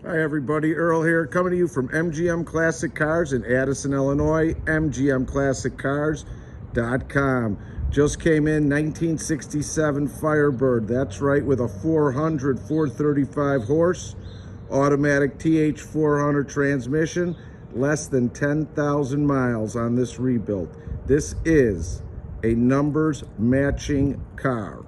Hi everybody, Earl here, coming to you from MGM Classic Cars in Addison, Illinois, mgmclassiccars.com. Just came in 1967 Firebird, that's right, with a 435 horse, automatic TH400 transmission, less than 10,000 miles on this rebuild. This is a numbers matching car.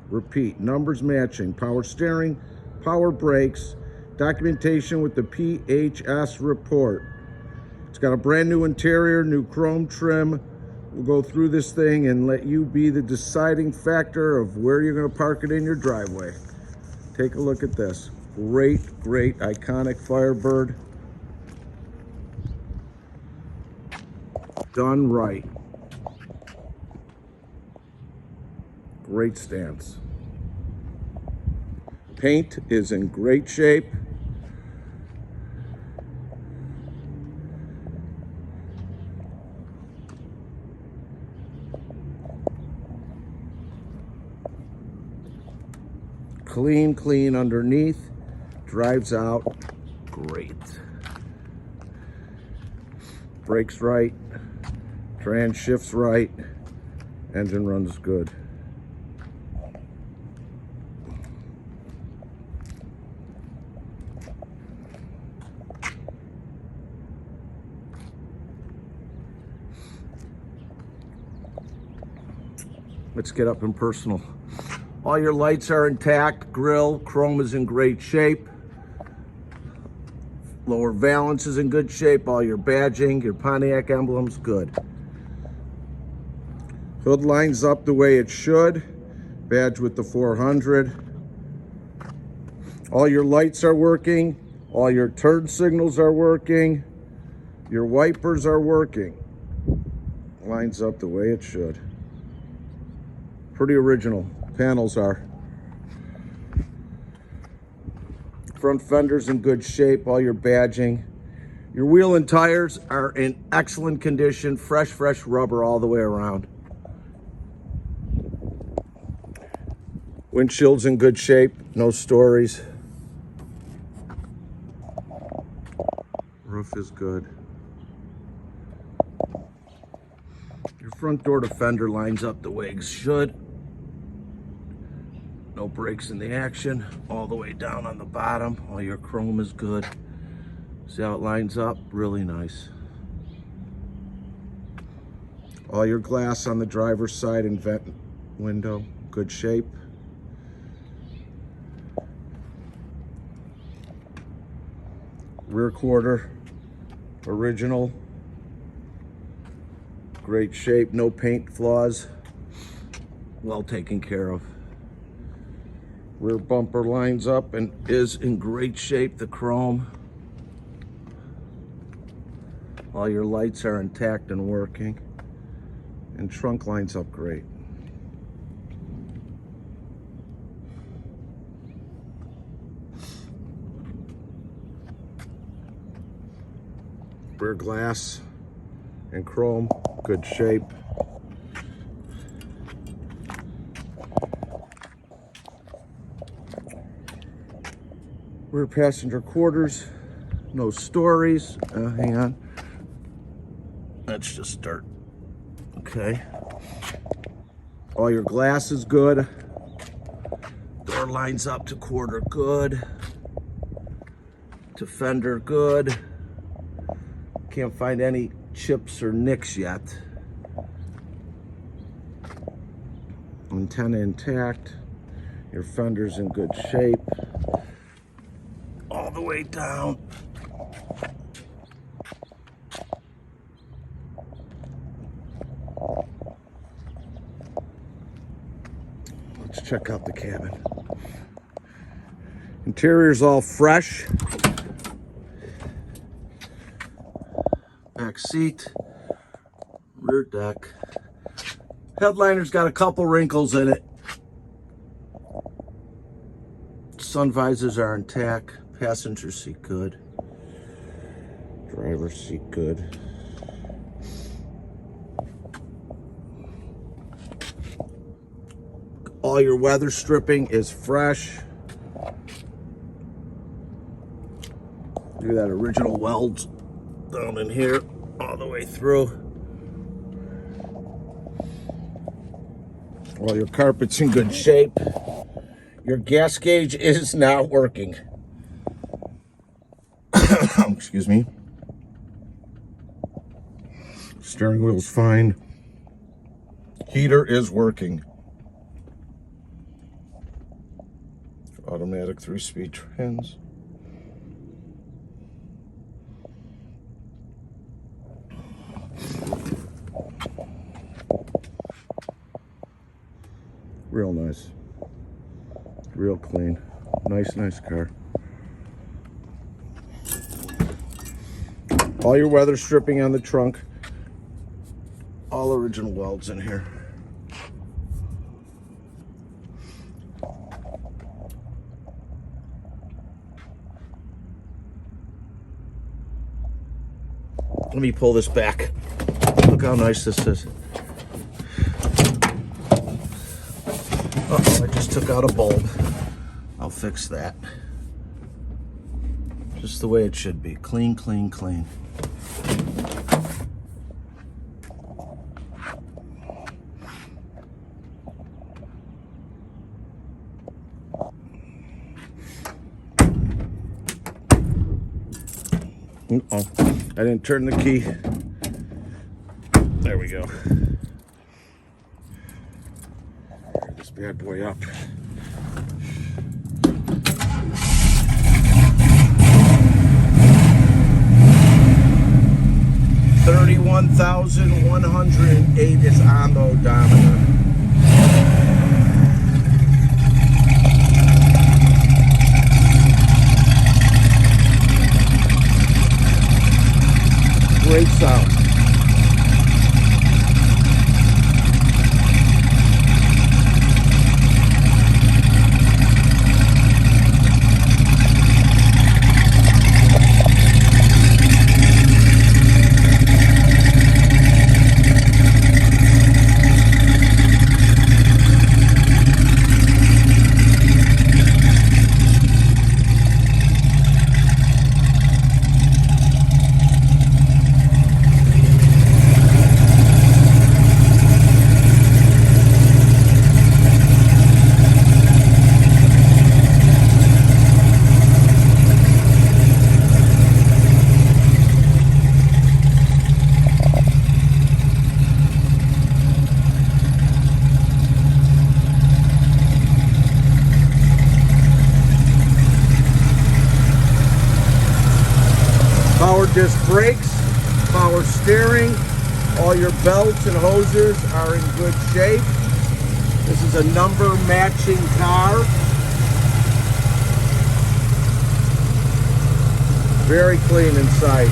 Repeat, numbers matching, power steering, power brakes, documentation with the PHS Report. It's got a brand new interior, new chrome trim. We'll go through this thing and let you be the deciding factor of where you're going to park it in your driveway. Take a look at this. Great, iconic Firebird. Done right. Great stance. Paint is in great shape. Clean underneath. Drives out great. Brakes right. Trans shifts right. Engine runs good. Let's get up and personal. All your lights are intact. Grille, chrome is in great shape. Lower valance is in good shape. All your badging, your Pontiac emblems, good. Hood lines up the way it should. Badge with the 400. All your lights are working. All your turn signals are working. Your wipers are working. Lines up the way it should. Pretty original. Panels are. Front fender's in good shape, all your badging. Your wheel and tires are in excellent condition, fresh rubber all the way around. Windshield's in good shape, no stories. Roof is good. Your front door to fender lines up the way it should. No breaks in the action, all the way down on the bottom. All your chrome is good. See how it lines up? Really nice. All your glass on the driver's side and vent window, good shape. Rear quarter, original. Great shape, no paint flaws. Well taken care of. Rear bumper lines up and is in great shape, the chrome. All your lights are intact and working. And trunk lines up great. Rear glass and chrome, good shape. Rear passenger quarters, no stories. Hang on. Let's just start. Okay. All your glass is good. Door lines up to quarter good. To fender good. Can't find any chips or nicks yet. Antenna intact. Your fender's in good shape. All the way down. Let's check out the cabin. Interior's all fresh. Back seat, rear deck. Headliner's got a couple wrinkles in it. Sun visors are intact. Passenger seat good. Driver's seat good. All your weather stripping is fresh. Look at that original welds down in here all the way through. All your carpet's in good shape. Your gas gauge is not working. Excuse me. Steering wheel's fine. Heater is working. Automatic 3-speed trans. Real nice. Real clean. Nice car. All your weather stripping on the trunk. All original welds in here. Let me pull this back. Look how nice this is. Uh-oh, I just took out a bulb. I'll fix that. Just the way it should be. Clean, clean, clean. Uh-oh, I didn't turn the key. There we go. Fire this bad boy up. $31,108 is on the odometer. Great sound. Power disc brakes, power steering, all your belts and hoses are in good shape. This is a number matching car. Very clean inside.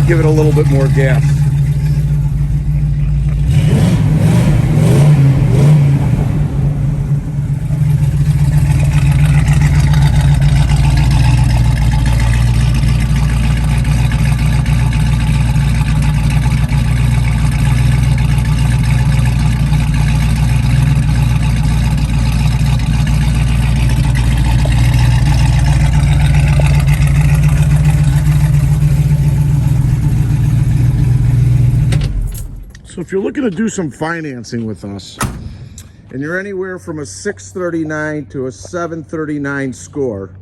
Give it a little bit more gas. So if you're looking to do some financing with us and you're anywhere from a 639 to a 739 score,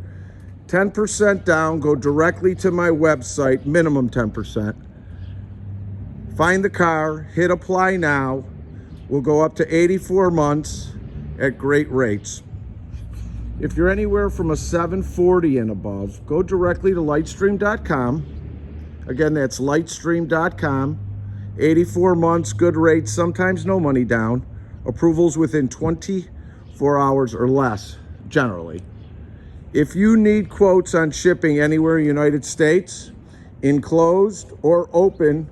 10% down, go directly to my website, minimum 10%. Find the car, hit apply now. We'll go up to 84 months at great rates. If you're anywhere from a 740 and above, go directly to lightstream.com. Again, that's lightstream.com. 84 months, good rates, sometimes no money down. Approvals within 24 hours or less, generally. If you need quotes on shipping anywhere in the United States, enclosed or open,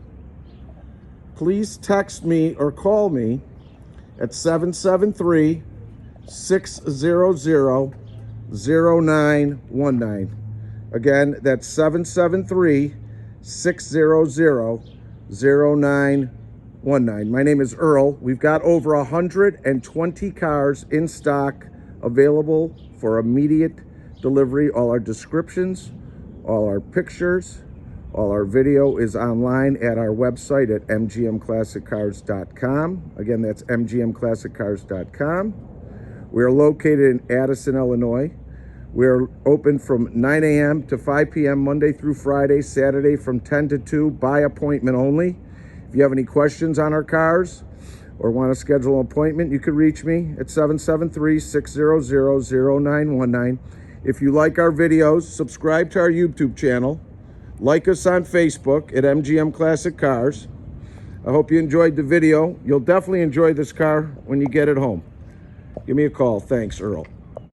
please text me or call me at 773-600-0919. Again, that's 773-600-0919. My name is Earl. We've got over 120 cars in stock available for immediate delivery. All our descriptions, all our pictures, all our video is online at our website at mgmclassiccars.com. Again, that's mgmclassiccars.com. We are located in Addison, Illinois. We are open from 9 a.m. to 5 p.m. Monday through Friday, Saturday from 10 to 2 by appointment only. If you have any questions on our cars or want to schedule an appointment, you can reach me at 773-600-0919. If you like our videos, subscribe to our YouTube channel. Like us on Facebook at MGM Classic Cars. I hope you enjoyed the video. You'll definitely enjoy this car when you get it home. Give me a call. Thanks, Earl.